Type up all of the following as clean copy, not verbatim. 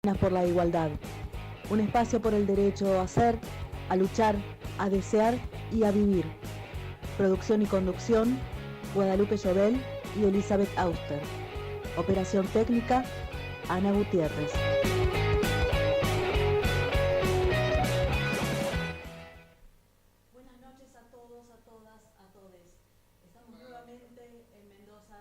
Por la igualdad, un espacio por el derecho a ser, a luchar, a desear y a vivir. Producción y conducción, Guadalupe Llobel y Elizabeth Auster. Operación técnica, Ana Gutiérrez. Buenas noches a todos, a todas, a todes. Estamos nuevamente en Mendoza.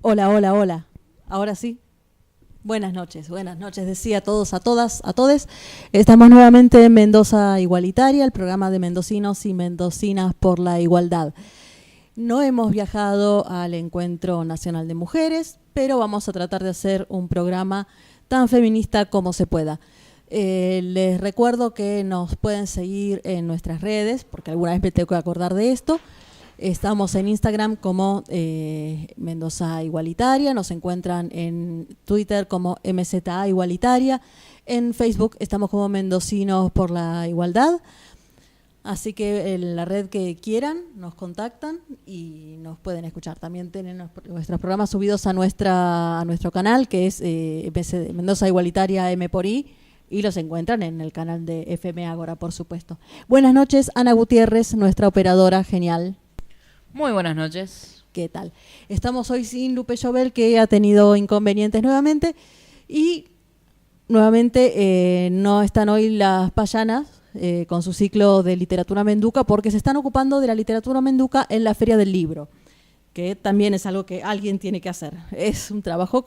Hola. Ahora sí. Buenas noches, decía a todos, a todas, a todes. Estamos nuevamente en Mendoza Igualitaria, el programa de mendocinos y mendocinas por la igualdad. No hemos viajado al Encuentro Nacional de Mujeres, pero vamos a tratar de hacer un programa tan feminista como se pueda. Les recuerdo que nos pueden seguir en nuestras redes, porque alguna vez me tengo que acordar de esto. Estamos en Instagram como Mendoza Igualitaria, nos encuentran en Twitter como MZA Igualitaria, en Facebook estamos como Mendocinos por la Igualdad, así que en la red que quieran nos contactan y nos pueden escuchar. También tienen nuestros programas subidos a nuestro canal, que es Mendoza Igualitaria M por I, y los encuentran en el canal de FM Ágora, por supuesto. Buenas noches, Ana Gutiérrez, nuestra operadora genial. Muy buenas noches. ¿Qué tal? Estamos hoy sin Lupe Llobel, que ha tenido inconvenientes nuevamente, y nuevamente no están hoy las payanas con su ciclo de literatura menduca, porque se están ocupando de la literatura menduca en la Feria del Libro, que también es algo que alguien tiene que hacer. Es un trabajo,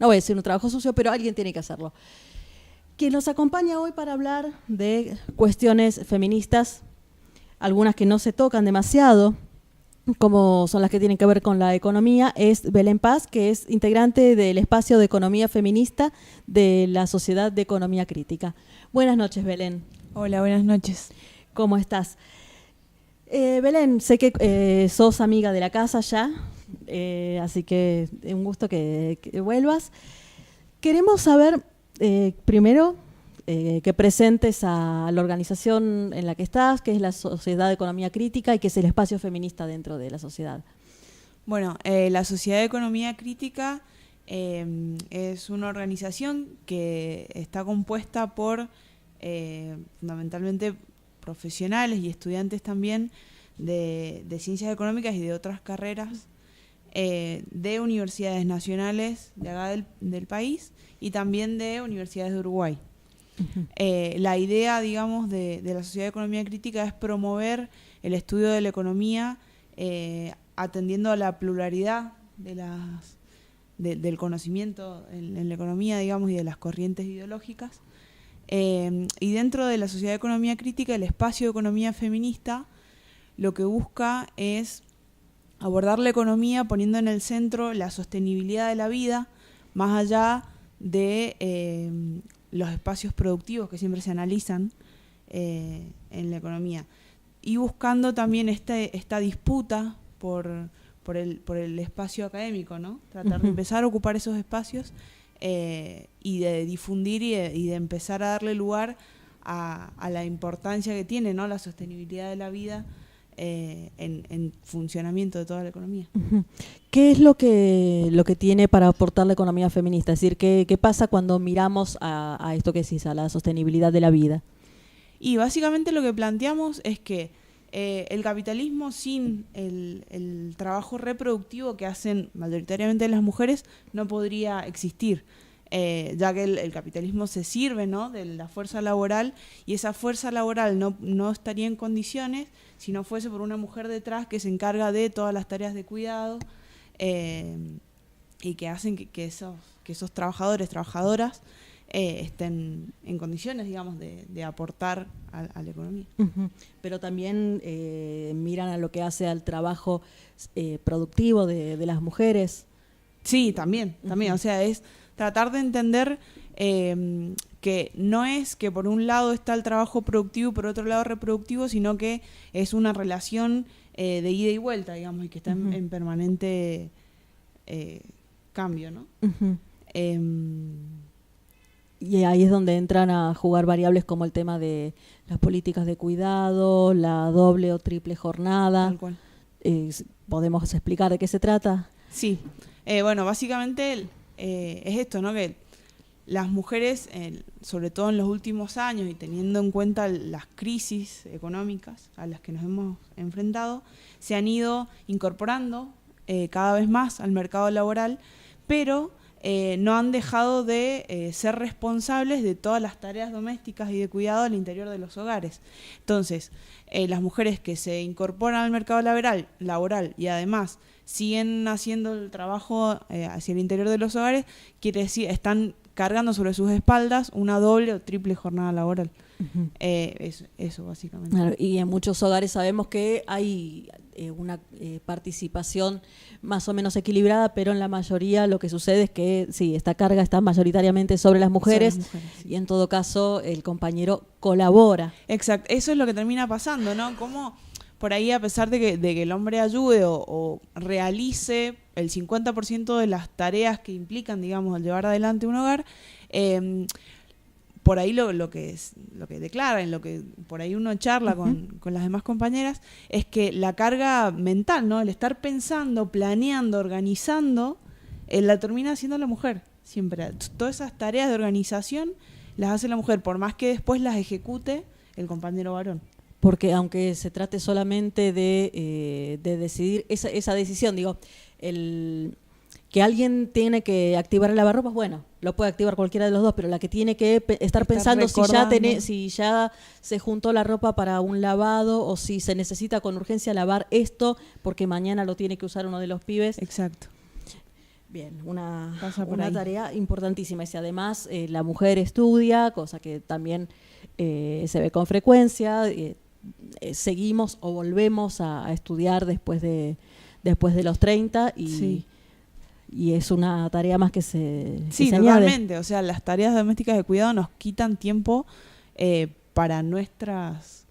no voy a decir un trabajo sucio, pero alguien tiene que hacerlo. Quien nos acompaña hoy para hablar de cuestiones feministas, algunas que no se tocan demasiado, como son las que tienen que ver con la economía, es Belén Paz, que es integrante del espacio de economía feminista de la Sociedad de Economía Crítica. Buenas noches, Belén. Hola, buenas noches. ¿Cómo estás? Belén, sé que sos amiga de la casa ya, así que es un gusto que vuelvas. Queremos saber, primero, que presentes a la organización en la que estás, que es la Sociedad de Economía Crítica y que es el espacio feminista dentro de la sociedad. Bueno, la Sociedad de Economía Crítica es una organización que está compuesta por fundamentalmente profesionales y estudiantes también de ciencias económicas y de otras carreras de universidades nacionales de acá del país y también de universidades de Uruguay. Uh-huh. La idea, digamos, de la Sociedad de Economía Crítica es promover el estudio de la economía atendiendo a la pluralidad del conocimiento en la economía, digamos, y de las corrientes ideológicas. Y dentro de la Sociedad de Economía Crítica, el espacio de economía feminista lo que busca es abordar la economía poniendo en el centro la sostenibilidad de la vida, más allá de los espacios productivos que siempre se analizan en la economía, y buscando también esta disputa por el espacio académico, ¿no? Tratar de empezar a ocupar esos espacios y de difundir y de empezar a darle lugar a la importancia que tiene, ¿no?, la sostenibilidad de la vida en funcionamiento de toda la economía. ¿Qué es lo que tiene para aportar la economía feminista? Es decir, ¿qué pasa cuando miramos a esto que decís, a la sostenibilidad de la vida? Y básicamente lo que planteamos es que el capitalismo sin el trabajo reproductivo que hacen mayoritariamente las mujeres no podría existir, ya que el capitalismo se sirve, ¿no?, de la fuerza laboral, y esa fuerza laboral no estaría en condiciones si no fuese por una mujer detrás que se encarga de todas las tareas de cuidado y que hacen que esos trabajadores, trabajadoras estén en condiciones, digamos, de aportar a la economía. Uh-huh. Pero también miran a lo que hace al trabajo productivo de las mujeres. Sí, también. Uh-huh. O sea, es tratar de entender que no es que por un lado está el trabajo productivo y por otro lado reproductivo, sino que es una relación de ida y vuelta, digamos, y que está en permanente cambio, ¿no? Uh-huh. Y ahí es donde entran a jugar variables como el tema de las políticas de cuidado, la doble o triple jornada. Tal cual. ¿Podemos explicar de qué se trata? Sí. Bueno, básicamente es esto, ¿no? Que las mujeres, sobre todo en los últimos años y teniendo en cuenta las crisis económicas a las que nos hemos enfrentado, se han ido incorporando cada vez más al mercado laboral, pero no han dejado de ser responsables de todas las tareas domésticas y de cuidado al interior de los hogares. Entonces, las mujeres que se incorporan al mercado laboral y además siguen haciendo el trabajo hacia el interior de los hogares, quiere decir, están cargando sobre sus espaldas una doble o triple jornada laboral. Uh-huh. Eso básicamente. Claro, y en muchos hogares sabemos que hay una participación más o menos equilibrada, pero en la mayoría lo que sucede es que sí, esta carga está mayoritariamente sobre las mujeres, sí. Y en todo caso el compañero colabora. Exacto, eso es lo que termina pasando, ¿no? Como por ahí, a pesar de que el hombre ayude o realice el 50% de las tareas que implican, digamos, el llevar adelante un hogar, por ahí lo que declaran, lo que por ahí uno charla con las demás compañeras, es que la carga mental, ¿no? El estar pensando, planeando, organizando, la termina haciendo la mujer, siempre. Todas esas tareas de organización las hace la mujer, por más que después las ejecute el compañero varón. Porque aunque se trate solamente de decidir esa decisión, digo, que alguien tiene que activar el lavarropas, bueno, lo puede activar cualquiera de los dos, pero la que tiene que estar pensando si ya se juntó la ropa para un lavado o si se necesita con urgencia lavar esto porque mañana lo tiene que usar uno de los pibes. Exacto. Bien, una tarea importantísima. Y si además la mujer estudia, cosa que también se ve con frecuencia, seguimos o volvemos a estudiar después de los 30 y, sí. Y es una tarea más que se totalmente. O sea, las tareas domésticas de cuidado nos quitan tiempo para nuestras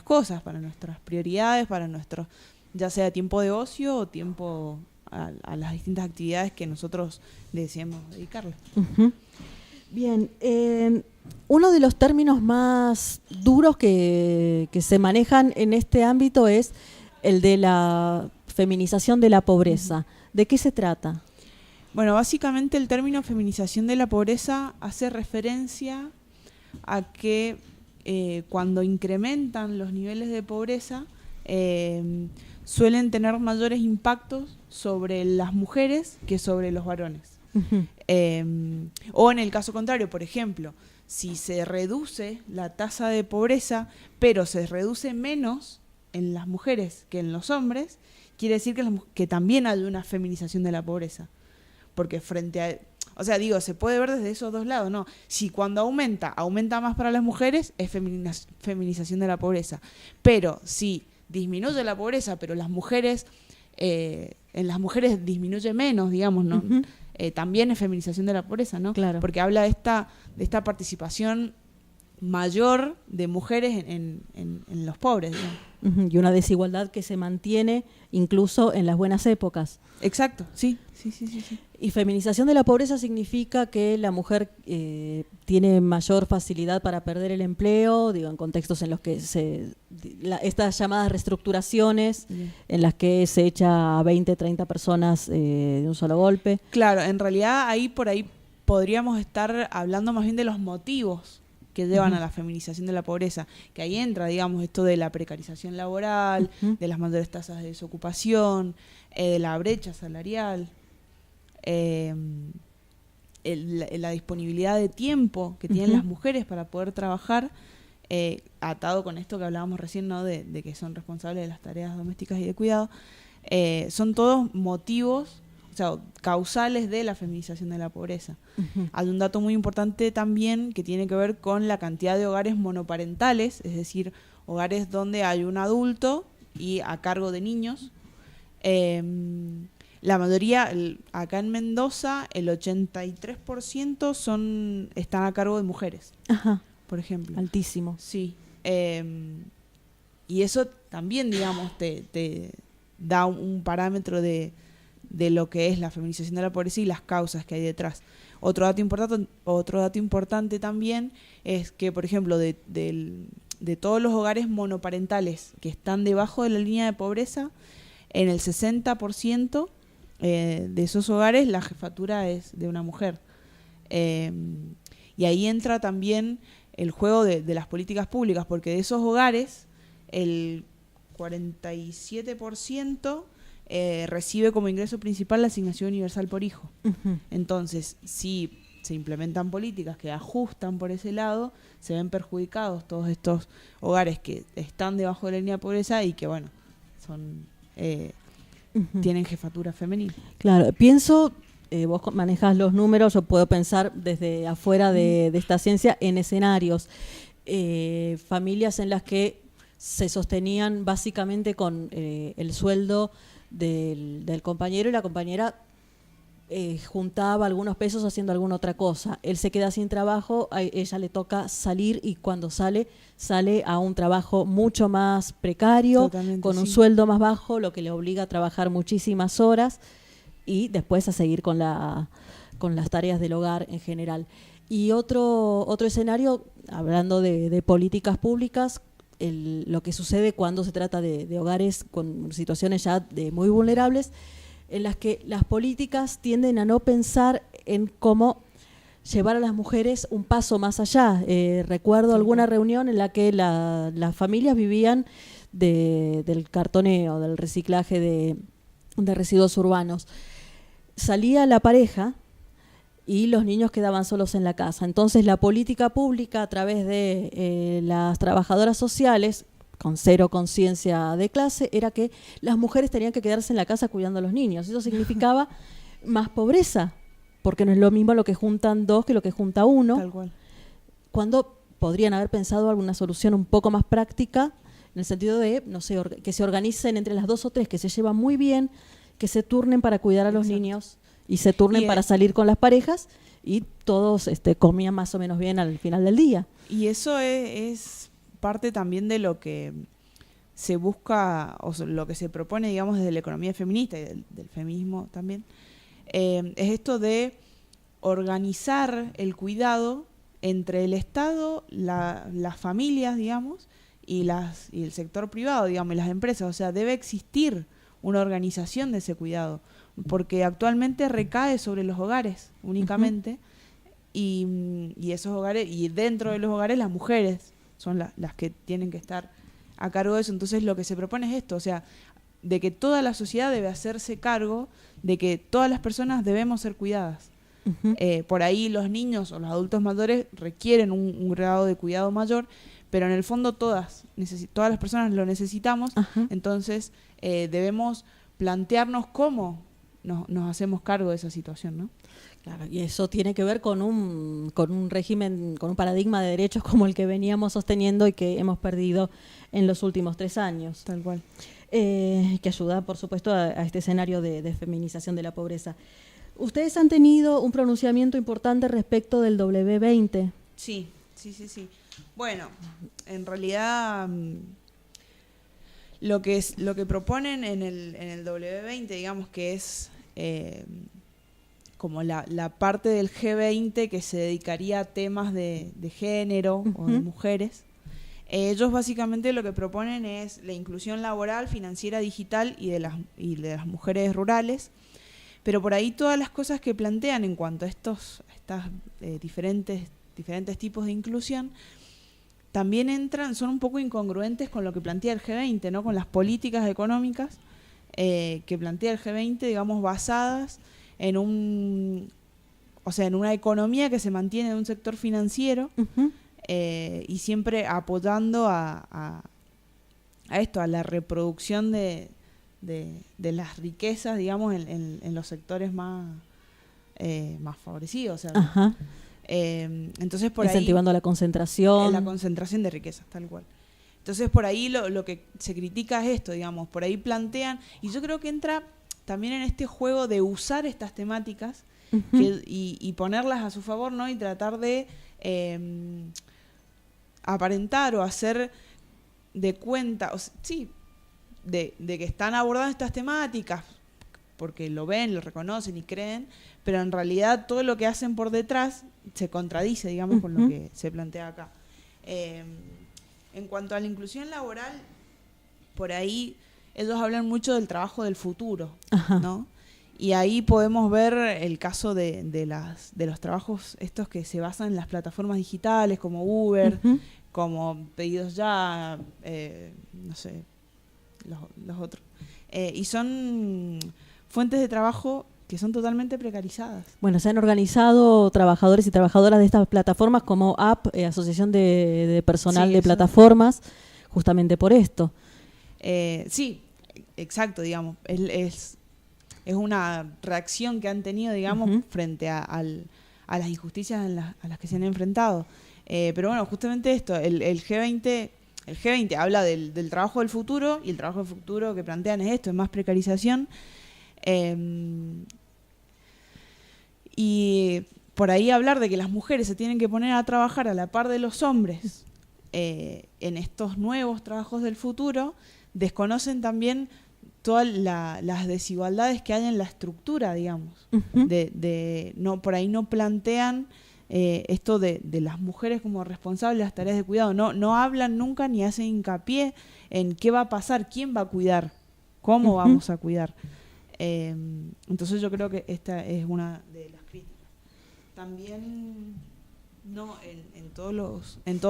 cosas, para nuestras prioridades, para nuestro, ya sea tiempo de ocio o tiempo a las distintas actividades que nosotros deseamos dedicarle. Uh-huh. Bien, uno de los términos más duros que se manejan en este ámbito es el de la feminización de la pobreza. ¿De qué se trata? Bueno, básicamente el término feminización de la pobreza hace referencia a que cuando incrementan los niveles de pobreza suelen tener mayores impactos sobre las mujeres que sobre los varones. Uh-huh. O en el caso contrario, por ejemplo, si se reduce la tasa de pobreza, pero se reduce menos en las mujeres que en los hombres, quiere decir que también hay una feminización de la pobreza. Porque frente a... O sea, digo, se puede ver desde esos dos lados, ¿no? Si cuando aumenta más para las mujeres, es feminización de la pobreza. Pero si disminuye la pobreza, pero las mujeres... en las mujeres disminuye menos, digamos, ¿no? Uh-huh. También es feminización de la pobreza, ¿no? Claro. Porque habla de esta participación mayor de mujeres en los pobres, digamos. Uh-huh. Y una desigualdad que se mantiene incluso en las buenas épocas. Exacto, sí. Y feminización de la pobreza significa que la mujer tiene mayor facilidad para perder el empleo, digo, en contextos en los que estas llamadas reestructuraciones, en las que se echa a 20, 30 personas de un solo golpe. Claro, en realidad por ahí podríamos estar hablando más bien de los motivos que llevan a la feminización de la pobreza, que ahí entra, digamos, esto de la precarización laboral, de las mayores tasas de desocupación, de la brecha salarial, la disponibilidad de tiempo que tienen las mujeres para poder trabajar, atado con esto que hablábamos recién, ¿no? de que son responsables de las tareas domésticas y de cuidado, son todos motivos, o sea, causales de la feminización de la pobreza. Uh-huh. Hay un dato muy importante también que tiene que ver con la cantidad de hogares monoparentales, es decir, hogares donde hay un adulto y a cargo de niños. La mayoría, acá en Mendoza, el 83% están a cargo de mujeres. Ajá. Por ejemplo. Altísimo. Sí. Y eso también, digamos, te da un parámetro de lo que es la feminización de la pobreza y las causas que hay detrás. Otro dato importante también es que, por ejemplo, de todos los hogares monoparentales que están debajo de la línea de pobreza, en el 60% de esos hogares la jefatura es de una mujer. Y ahí entra también el juego de las políticas públicas, porque de esos hogares el 47% recibe como ingreso principal la asignación universal por hijo. Ujú. Entonces, si se implementan políticas que ajustan por ese lado, se ven perjudicados todos estos hogares que están debajo de la línea de pobreza y que, bueno, son Ujú. tienen jefatura femenil. Claro, pienso, vos manejas los números, yo puedo pensar desde afuera de esta ciencia en escenarios, familias en las que se sostenían básicamente con el sueldo del compañero y la compañera juntaba algunos pesos haciendo alguna otra cosa. Él se queda sin trabajo, a ella le toca salir y cuando sale a un trabajo mucho más precario, Totalmente, con un sí. sueldo más bajo, lo que le obliga a trabajar muchísimas horas y después a seguir con las tareas del hogar en general. Y otro escenario, hablando de políticas públicas, lo que sucede cuando se trata de hogares con situaciones ya muy vulnerables, en las que las políticas tienden a no pensar en cómo llevar a las mujeres un paso más allá. Recuerdo alguna reunión en la que las familias vivían del cartoneo, del reciclaje de residuos urbanos. Salía la pareja y los niños quedaban solos en la casa. Entonces la política pública a través de las trabajadoras sociales, con cero conciencia de clase, era que las mujeres tenían que quedarse en la casa cuidando a los niños. Eso significaba más pobreza, porque no es lo mismo lo que juntan dos que lo que junta uno. Tal cual. Cuando podrían haber pensado alguna solución un poco más práctica, en el sentido de, no sé, que se organicen entre las dos o tres que se llevan muy bien, que se turnen para cuidar a los Exacto. niños y se turnen para salir con las parejas y todos comían más o menos bien al final del día. Y eso es parte también de lo que se busca, o lo que se propone, digamos, desde la economía feminista y del feminismo también, es esto de organizar el cuidado entre el Estado, las familias, digamos, y el sector privado, digamos, y las empresas. O sea, debe existir una organización de ese cuidado, porque actualmente recae sobre los hogares únicamente, y esos hogares, y dentro de los hogares las mujeres son las que tienen que estar a cargo de eso. Entonces lo que se propone es esto, o sea, de que toda la sociedad debe hacerse cargo de que todas las personas debemos ser cuidadas. Uh-huh. Por ahí los niños o los adultos mayores requieren un grado de cuidado mayor, pero en el fondo todas las personas lo necesitamos. Ajá. Entonces debemos plantearnos cómo nos hacemos cargo de esa situación, ¿no? Claro, y eso tiene que ver con un régimen, con un paradigma de derechos como el que veníamos sosteniendo y que hemos perdido en los últimos 3 años. Tal cual. Que ayuda, por supuesto, a este escenario de feminización de la pobreza. Ustedes han tenido un pronunciamiento importante respecto del W20. Sí. Bueno, en realidad lo que proponen en el W20, digamos que es como la parte del G20 que se dedicaría a temas de género o de mujeres. Ellos básicamente lo que proponen es la inclusión laboral, financiera, digital y de las mujeres rurales. Pero por ahí todas las cosas que plantean en cuanto a estas diferentes tipos de inclusión también son un poco incongruentes con lo que plantea el G20, ¿no? Con las políticas económicas que plantea el G20, digamos, basadas en una economía que se mantiene en un sector financiero. Uh-huh. Y siempre apoyando a esto, a la reproducción de las riquezas, digamos, en los sectores más favorecidos. O sea, Ajá. Entonces por incentivando ahí, la concentración. la concentración de riquezas, tal cual. Entonces por ahí lo que se critica es esto, digamos, por ahí plantean, y yo creo que entra también en este juego de usar estas temáticas Uh-huh. y ponerlas a su favor, ¿no? Y tratar de aparentar o hacer de cuenta, de que están abordando estas temáticas porque lo ven, lo reconocen y creen, pero en realidad todo lo que hacen por detrás se contradice, digamos, con lo que se plantea acá. En cuanto a la inclusión laboral, por ahí ellos hablan mucho del trabajo del futuro, Ajá. ¿no? Y ahí podemos ver el caso de los trabajos estos que se basan en las plataformas digitales como Uber, como Pedidos Ya, no sé, los otros. Y son fuentes de trabajo que son totalmente precarizadas. Bueno, se han organizado trabajadores y trabajadoras de estas plataformas como AP, Asociación de Personal Sí, de eso. Plataformas, justamente por esto. Sí, exacto, digamos. Es una reacción que han tenido, digamos, frente a las injusticias a las que se han enfrentado. Pero bueno, justamente esto, el G20 habla del trabajo del futuro, y el trabajo del futuro que plantean es esto, es más precarización. Y por ahí hablar de que las mujeres se tienen que poner a trabajar a la par de los hombres en estos nuevos trabajos del futuro, desconocen también todas las desigualdades que hay en la estructura, digamos. No, por ahí no plantean esto de las mujeres como responsables de las tareas de cuidado. No hablan nunca ni hacen hincapié en qué va a pasar, quién va a cuidar, cómo vamos a cuidar. Entonces yo creo que esta es una de las críticas. También en todos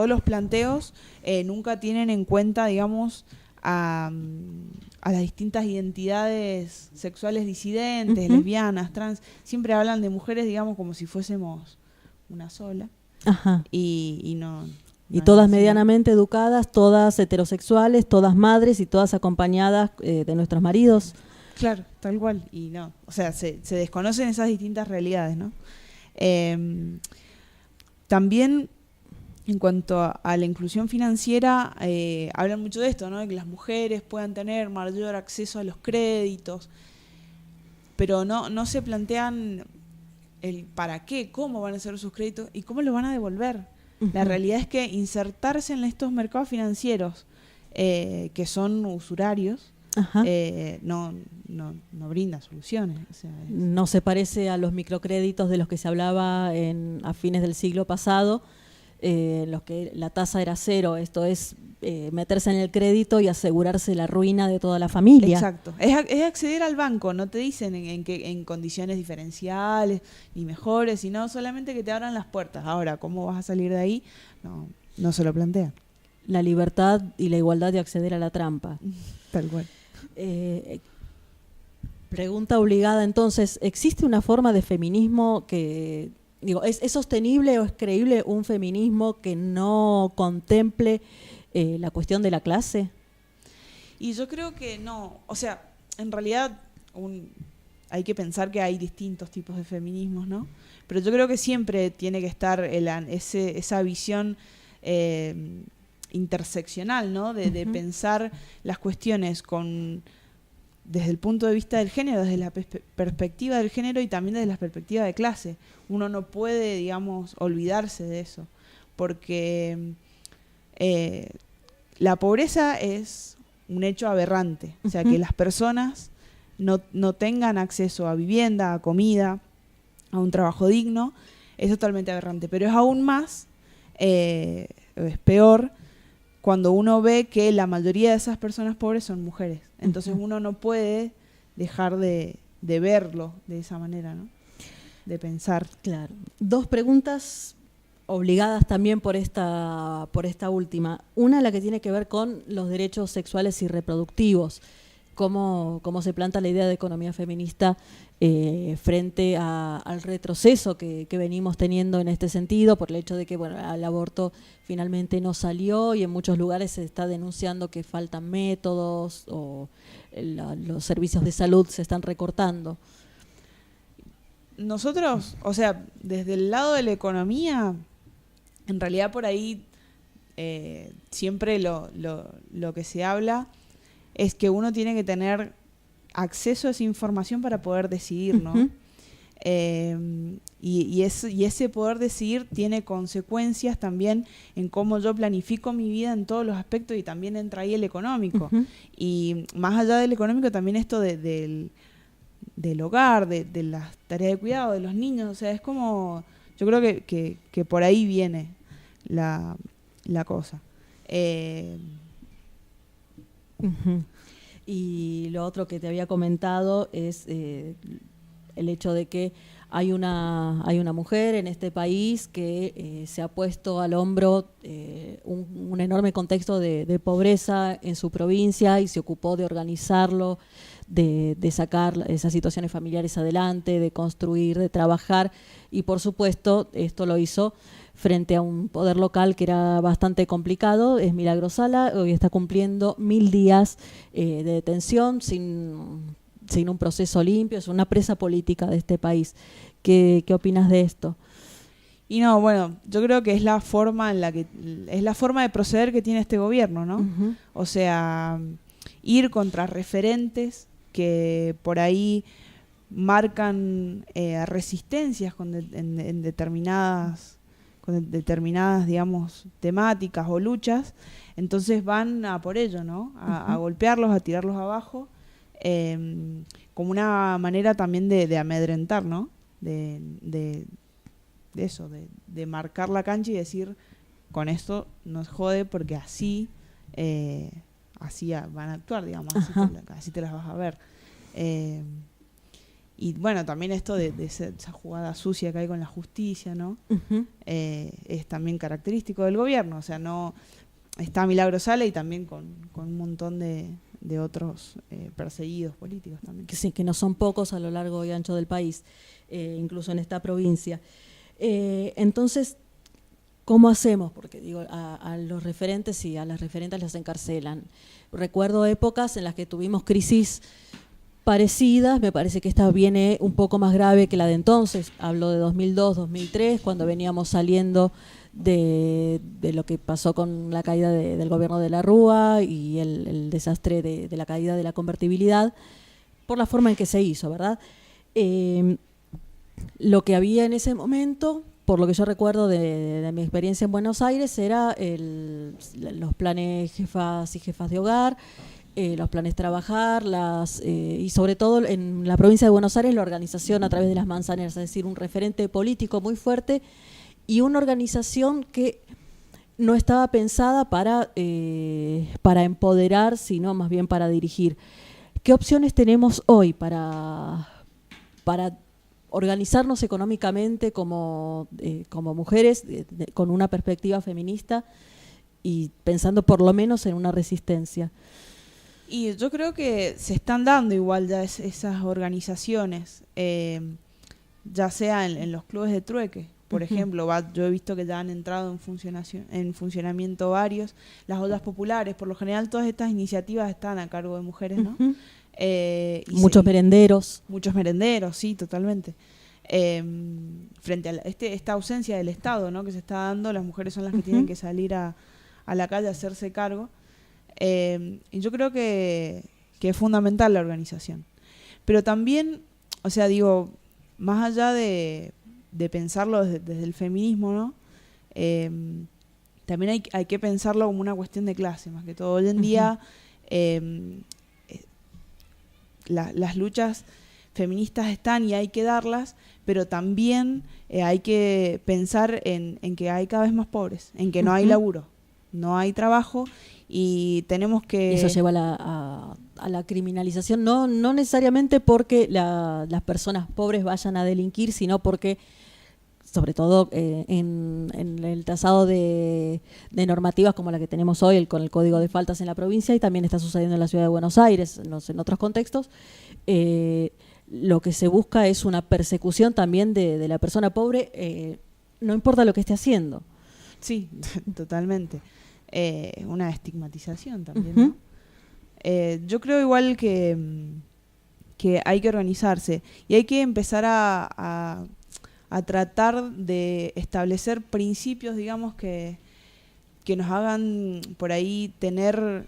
los planteos nunca tienen en cuenta, digamos, a las distintas identidades sexuales disidentes, lesbianas, trans. Siempre hablan de mujeres, digamos, como si fuésemos una sola. Ajá. Y no Y es todas así. medianamente educadas, todas heterosexuales, todas madres y todas acompañadas de nuestros maridos. Claro, tal cual. Y no, o sea, se desconocen esas distintas realidades, ¿no? También en cuanto a la inclusión financiera, hablan mucho de esto, ¿no? De que las mujeres puedan tener mayor acceso a los créditos, pero no se plantean el para qué, cómo van a ser sus créditos y cómo los van a devolver. La realidad es que insertarse en estos mercados financieros que son usurarios, no brinda soluciones. O sea, no se parece a los microcréditos de los que se hablaba a fines del siglo pasado, en los que la tasa era cero. Esto es meterse en el crédito y asegurarse la ruina de toda la familia. Exacto. Es acceder al banco, no te dicen en condiciones diferenciales ni mejores, sino solamente que te abran las puertas. Ahora, ¿cómo vas a salir de ahí? No se lo plantean. La libertad y la igualdad de acceder a la trampa. Tal cual. Pregunta obligada entonces, ¿existe una forma de feminismo que, ¿es sostenible o es creíble un feminismo que no contemple la cuestión de la clase? Y yo creo que no, o sea, en realidad hay que pensar que hay distintos tipos de feminismos, ¿no? Pero yo creo que siempre tiene que estar esa visión interseccional, ¿no? De pensar las cuestiones desde el punto de vista del género, desde la perspectiva del género y también desde la perspectiva de clase. Uno no puede, digamos, olvidarse de eso, porque la pobreza es un hecho aberrante. O sea, que las personas no tengan acceso a vivienda, a comida, a un trabajo digno, es totalmente aberrante. Pero es aún más, es peor, cuando uno ve que la mayoría de esas personas pobres son mujeres. Entonces uno no puede dejar de verlo de esa manera, ¿no? De pensar. Claro. Dos preguntas obligadas también por esta última. Una, la que tiene que ver con los derechos sexuales y reproductivos. ¿Cómo se planta la idea de economía feminista frente al retroceso que venimos teniendo en este sentido, por el hecho de que el aborto finalmente no salió y en muchos lugares se está denunciando que faltan métodos o los servicios de salud se están recortando? Nosotros, o sea, desde el lado de la economía, en realidad por ahí siempre lo que se habla es que uno tiene que tener acceso a esa información para poder decidir, ¿no? Y ese poder decidir tiene consecuencias también en cómo yo planifico mi vida en todos los aspectos, y también entra ahí el económico. Y más allá del económico también esto del hogar, de las tareas de cuidado de los niños. O sea, es como, yo creo que por ahí viene la cosa. Y lo otro que te había comentado es el hecho de que hay una mujer en este país que se ha puesto al hombro un enorme contexto de pobreza en su provincia y se ocupó de organizarlo, de sacar esas situaciones familiares adelante, de construir, de trabajar, y por supuesto esto lo hizo frente a un poder local que era bastante complicado. Es Milagro Sala, hoy está cumpliendo 1000 días de detención sin un proceso limpio, es una presa política de este país. ¿Qué opinas de esto? Y no, bueno, yo creo que es la forma de proceder que tiene este gobierno, ¿no? Uh-huh. O sea, ir contra referentes que por ahí marcan resistencias en determinadas, digamos, temáticas o luchas, entonces van a por ello, ¿no? A golpearlos, a tirarlos abajo, como una manera también de amedrentar, ¿no? De eso, de marcar la cancha y decir, con esto nos jode porque así van a actuar, digamos, así te las vas a ver. Y bueno, también esto de esa jugada sucia que hay con la justicia, ¿no? Uh-huh. Es también característico del gobierno. O sea, no está Milagro Sala y también con un montón de otros perseguidos políticos también. Que sí, que no son pocos a lo largo y ancho del país, incluso en esta provincia. Entonces, ¿cómo hacemos? Porque digo, a los referentes y a las referentes las encarcelan. Recuerdo épocas en las que tuvimos crisis parecidas, me parece que esta viene un poco más grave que la de entonces. Hablo de 2002, 2003, cuando veníamos saliendo de lo que pasó con la caída del gobierno de la Rúa y el desastre de la caída de la convertibilidad, por la forma en que se hizo, ¿verdad? Lo que había en ese momento, por lo que yo recuerdo de mi experiencia en Buenos Aires, era los planes jefas y jefas de hogar, los planes trabajar, y sobre todo en la provincia de Buenos Aires la organización a través de las manzaneras, es decir, un referente político muy fuerte y una organización que no estaba pensada para empoderar, sino más bien para dirigir. ¿Qué opciones tenemos hoy para organizarnos económicamente como mujeres con una perspectiva feminista y pensando por lo menos en una resistencia? Y yo creo que se están dando igual ya esas organizaciones, ya sea en los clubes de trueque, por ejemplo. Yo he visto que ya han entrado en funcionamiento varios. Las ollas populares, por lo general todas estas iniciativas están a cargo de mujeres, ¿no? Muchos merenderos. Muchos merenderos, sí, totalmente. Frente a esta ausencia del Estado, ¿no?, que se está dando, las mujeres son las que tienen que salir a la calle a hacerse cargo. Y yo creo que es fundamental la organización. Pero también, o sea, digo, más allá de pensarlo desde el feminismo, ¿no? También hay que pensarlo como una cuestión de clase, más que todo. Hoy en día las luchas feministas están y hay que darlas, pero también hay que pensar en que hay cada vez más pobres, en que no hay laburo, no hay trabajo. Y tenemos que... Eso lleva a la criminalización, no necesariamente porque las personas pobres vayan a delinquir, sino porque, sobre todo en el trazado de normativas como la que tenemos hoy, con el Código de Faltas en la provincia, y también está sucediendo en la ciudad de Buenos Aires, en otros contextos, lo que se busca es una persecución también de la persona pobre, no importa lo que esté haciendo. Sí, totalmente. Una estigmatización también, ¿no? Yo creo igual que hay que organizarse y hay que empezar a tratar de establecer principios, digamos, que nos hagan por ahí tener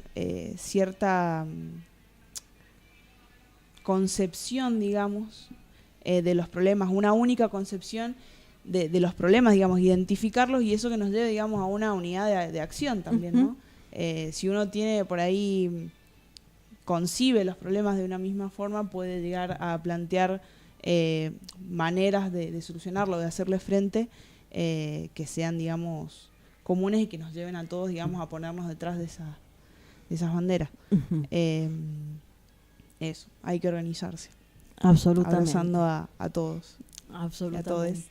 cierta concepción, digamos, de los problemas, una única concepción de los problemas, digamos, identificarlos, y eso que nos lleve, digamos, a una unidad de acción también, ¿no? Si uno tiene por ahí, concibe los problemas de una misma forma, puede llegar a plantear maneras de solucionarlo, de hacerle frente, que sean, digamos, comunes y que nos lleven a todos, digamos, a ponernos detrás de esas banderas. Eso, hay que organizarse. Absolutamente. abrazando a todos. Absolutamente.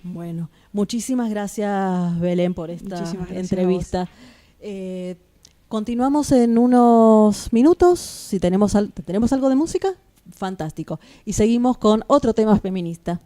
Bueno, muchísimas gracias, Belén, por esta Muchísimas gracias entrevista. Continuamos en unos minutos. Si tenemos algo de música, fantástico. Y seguimos con otro tema feminista.